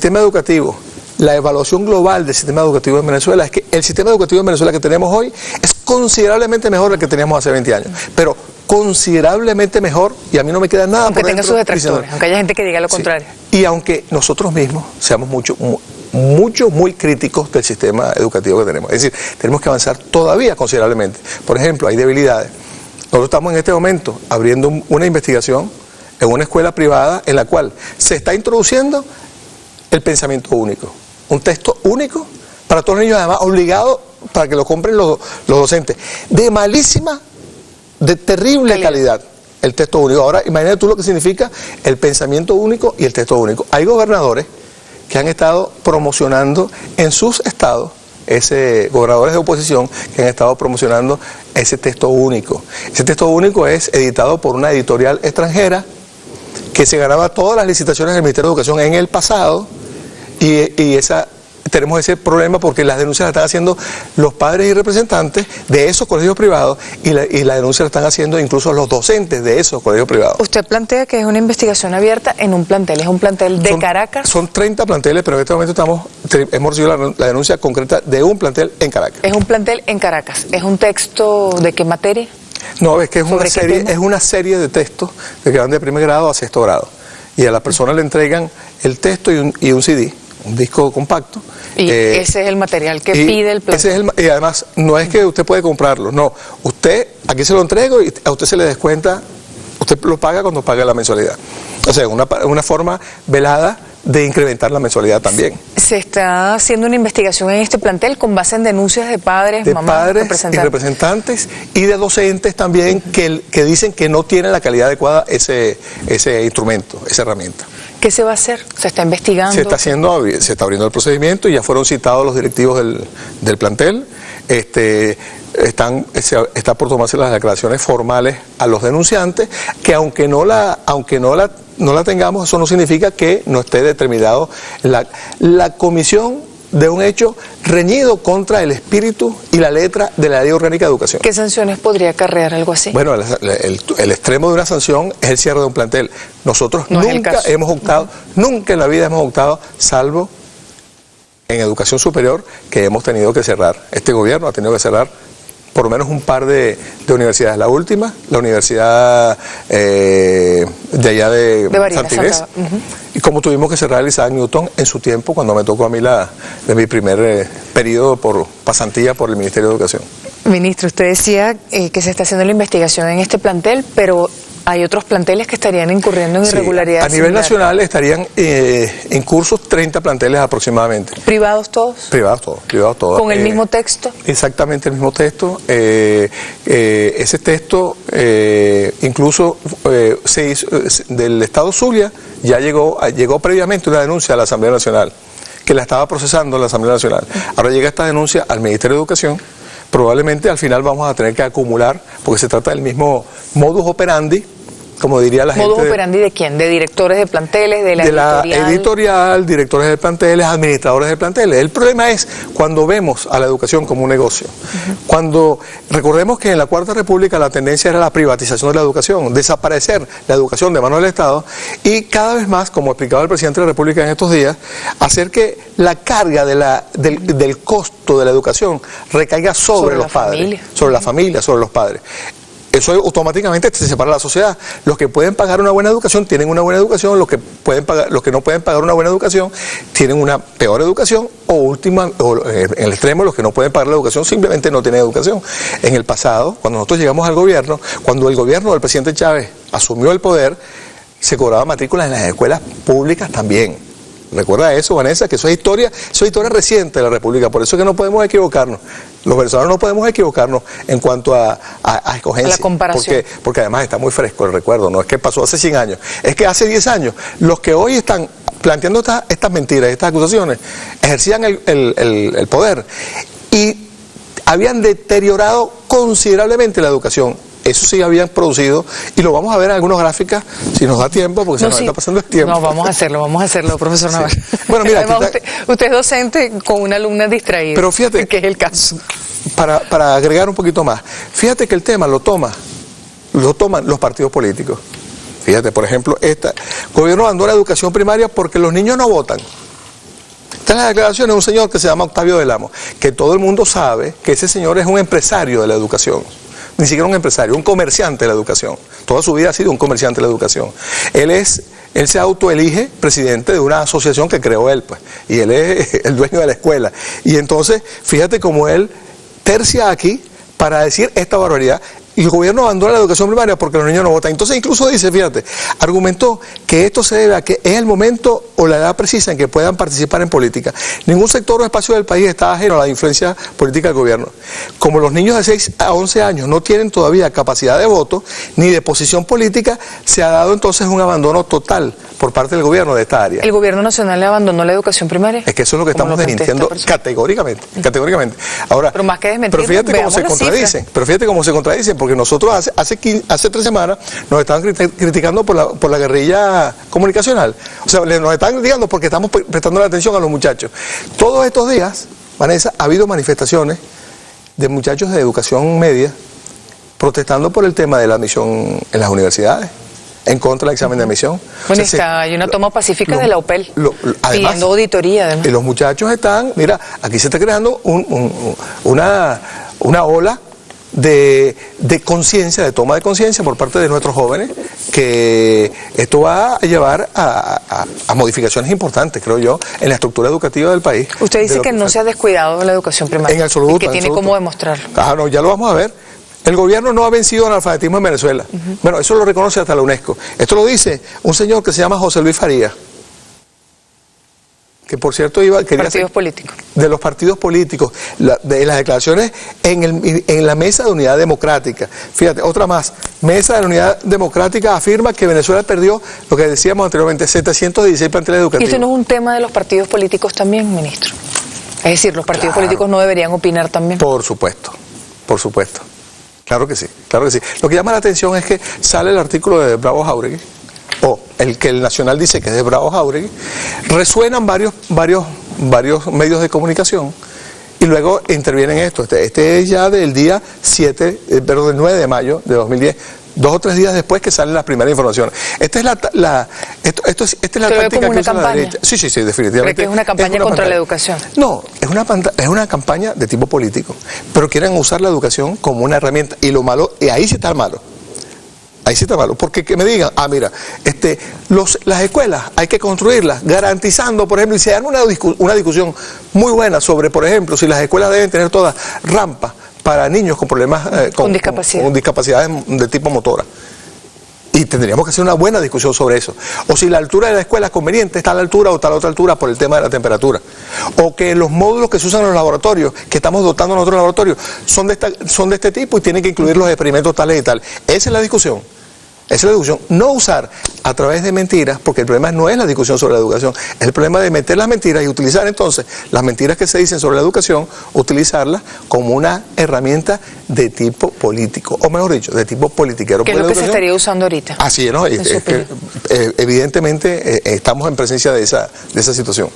sistema educativo, la evaluación global del sistema educativo en Venezuela es que el sistema educativo en Venezuela que tenemos hoy es considerablemente mejor al que teníamos hace 20 años, pero considerablemente mejor, y a mí no me queda nada aunque por tenga dentro, sus detractores, aunque haya gente que diga lo contrario. Y aunque nosotros mismos seamos muy críticos del sistema educativo que tenemos, es decir, tenemos que avanzar todavía considerablemente. Por ejemplo, hay debilidades. Nosotros estamos en este momento abriendo una investigación en una escuela privada en la cual se está introduciendo el pensamiento único, un texto único para todos los niños, además obligado para que lo compren los docentes, de terrible calidad, el texto único. Ahora imagínate tú lo que significa el pensamiento único y el texto único. Hay gobernadores que han estado promocionando en sus estados, gobernadores de oposición que han estado promocionando ese texto único. Ese texto único es editado por una editorial extranjera que se ganaba todas las licitaciones del Ministerio de Educación en el pasado, y tenemos ese problema porque las denuncias las están haciendo los padres y representantes de esos colegios privados, y la denuncia la están haciendo incluso los docentes de esos colegios privados. Usted plantea que es una investigación abierta en un plantel, ¿es un plantel de Caracas? Son 30 planteles, pero en este momento hemos recibido la denuncia concreta de un plantel en Caracas. Es un plantel en Caracas. ¿Es un texto de qué materia? No, es que es una serie de textos que van de primer grado a sexto grado, y a la persona le entregan el texto y un CD, un disco compacto. Y ese es el material que pide el plantel. Y además, no es que usted puede comprarlo, no. Usted, aquí se lo entrego y a usted se le descuenta, usted lo paga cuando paga la mensualidad. O sea, una forma velada de incrementar la mensualidad también. ¿Se está haciendo una investigación en este plantel con base en denuncias de padres, mamás, representantes y de docentes también que dicen que no tienen la calidad adecuada ese instrumento, esa herramienta? ¿Qué se va a hacer? ¿Se está investigando? Se está abriendo el procedimiento y ya fueron citados los directivos del plantel. Está por tomarse las declaraciones formales a los denunciantes, que aunque no la tengamos, eso no significa que no esté determinado la comisión de un hecho reñido contra el espíritu y la letra de la Ley Orgánica de Educación. ¿Qué sanciones podría acarrear algo así? Bueno, el extremo de una sanción es el cierre de un plantel. Nosotros nunca en la vida hemos optado, salvo en educación superior, que hemos tenido que cerrar. Este gobierno ha tenido que cerrar por lo menos un par de universidades. La última, la universidad de allá de Santiago, y como tuvimos que cerrar el Isaac Newton en su tiempo, cuando me tocó a mí de mi primer periodo por pasantía por el Ministerio de Educación. Ministro, usted decía que se está haciendo la investigación en este plantel, pero hay otros planteles que estarían incurriendo en irregularidades. A nivel nacional estarían en cursos 30 planteles aproximadamente. ¿Privados todos? Privados todos. ¿Con el mismo texto? Exactamente el mismo texto. Ese texto incluso se hizo, del Estado Zulia ya llegó previamente una denuncia a la Asamblea Nacional, que la estaba procesando la Asamblea Nacional. Ahora llega esta denuncia al Ministerio de Educación. Probablemente al final vamos a tener que acumular, porque se trata del mismo modus operandi, como diría la gente. ¿Modus operandi de quién? ¿De directores de planteles? ¿De la editorial, directores de planteles, administradores de planteles? El problema es cuando vemos a la educación como un negocio. Cuando recordemos que en la Cuarta República la tendencia era la privatización de la educación, desaparecer la educación de manos del Estado, y cada vez más, como explicaba el presidente de la República en estos días, hacer que la carga del costo de la educación recaiga sobre los padres, sobre la familia, sobre los padres. Eso automáticamente se separa la sociedad. Los que pueden pagar una buena educación tienen una buena educación, los que no pueden pagar una buena educación tienen una peor educación, o en el extremo, los que no pueden pagar la educación simplemente no tienen educación. En el pasado, cuando nosotros llegamos al gobierno, cuando el gobierno del presidente Chávez asumió el poder, se cobraba matrículas en las escuelas públicas también. ¿Recuerda eso, Vanessa? Que eso es historia reciente de la República, por eso es que no podemos equivocarnos. Los venezolanos no podemos equivocarnos en cuanto a escogencia. La comparación. Porque además está muy fresco el recuerdo, no es que pasó hace 100 años, es que hace 10 años, los que hoy están planteando estas mentiras, estas acusaciones, ejercían el poder y habían deteriorado considerablemente la educación. Eso sí habían producido, y lo vamos a ver en algunas gráficas, si nos da tiempo, porque se nos está pasando el tiempo. No, vamos a hacerlo, profesor Navarro. Sí. Bueno, mira, además, usted es docente con una alumna distraída, pero fíjate, que es el caso. Para agregar un poquito más, fíjate que el tema lo toman los partidos políticos. Fíjate, por ejemplo, el gobierno abandona la educación primaria porque los niños no votan. Esta es la declaración de un señor que se llama Octavio Del Amo, que todo el mundo sabe que ese señor es un empresario de la educación. Ni siquiera un empresario, un comerciante de la educación. Toda su vida ha sido un comerciante de la educación. Él se autoelige presidente de una asociación que creó él, pues, y él es el dueño de la escuela. Y entonces, fíjate cómo él tercia aquí para decir esta barbaridad. Y el gobierno abandona la educación primaria porque los niños no votan. Entonces incluso dice, fíjate, argumentó que esto se debe a que es el momento o la edad precisa en que puedan participar en política. Ningún sector o espacio del país está ajeno a la influencia política del gobierno. Como los niños de 6 a 11 años no tienen todavía capacidad de voto ni de posición política, se ha dado entonces un abandono total por parte del gobierno de esta área. ¿El gobierno nacional le abandonó la educación primaria? Es que eso es lo que estamos desmintiendo categóricamente. Ahora, pero más que desmentir, pero fíjate cómo se contradicen. Pero fíjate cómo se contradicen, porque nosotros hace 3 semanas nos estaban criticando por la guerrilla comunicacional. O sea, nos están criticando porque estamos prestando la atención a los muchachos. Todos estos días, Vanessa, ha habido manifestaciones de muchachos de educación media protestando por el tema de la admisión en las universidades, en contra del examen de admisión. Bueno, o sea, hay una toma pacífica de la UPEL, además, pidiendo auditoría. Además. Y los muchachos están, mira, aquí se está creando una ola de conciencia, de toma de conciencia por parte de nuestros jóvenes, que esto va a llevar a modificaciones importantes, creo yo, en la estructura educativa del país. Usted dice que no se ha descuidado la educación primaria. En absoluto. Y que tiene cómo demostrarlo. Ah, no, ya lo vamos a ver. El gobierno no ha vencido el analfabetismo en Venezuela. Bueno, eso lo reconoce hasta la UNESCO. Esto lo dice un señor que se llama José Luis Farías, que por cierto quería partidos políticos. De los partidos políticos, de las declaraciones en la Mesa de Unidad Democrática. Fíjate, otra más. Mesa de la Unidad Democrática afirma que Venezuela perdió, lo que decíamos anteriormente, 716 planteles educativos. ¿Y esto no es un tema de los partidos políticos también, ministro? Es decir, los partidos políticos no deberían opinar también. Por supuesto, por supuesto. Claro que sí, claro que sí. Lo que llama la atención es que sale el artículo de Bravo Jáuregui, o el que el Nacional dice que es de Bravo Jáuregui, resuenan varios medios de comunicación y luego intervienen esto. Este es ya del día 9 de mayo de 2010, 2 o 3 días después que salen las primeras informaciones. Esta es la táctica que usa la derecha. Sí, definitivamente. ¿Cree que es una campaña contra la educación? No, es una campaña de tipo político, pero quieren usar la educación como una herramienta, y lo malo, y ahí sí está el malo. Ahí sí está malo, porque que me digan, mira, las escuelas hay que construirlas garantizando, por ejemplo, y se dan una discusión muy buena sobre, por ejemplo, si las escuelas deben tener todas rampas para niños con problemas, con discapacidades de tipo motora. Y tendríamos que hacer una buena discusión sobre eso. O si la altura de la escuela es conveniente, está a la altura o está a la otra altura por el tema de la temperatura. O que los módulos que se usan en los laboratorios, que estamos dotando en otros laboratorios, son de este tipo y tienen que incluir los experimentos tales y tal. Esa es la discusión. Esa es la discusión. No usar a través de mentiras, porque el problema no es la discusión sobre la educación, es el problema de meter las mentiras y utilizar entonces las mentiras que se dicen sobre la educación, utilizarlas como una herramienta de tipo político, o mejor dicho, de tipo politiquero. ¿Qué es lo que se estaría usando ahorita? Así es, ¿no? Evidentemente estamos en presencia de esa situación.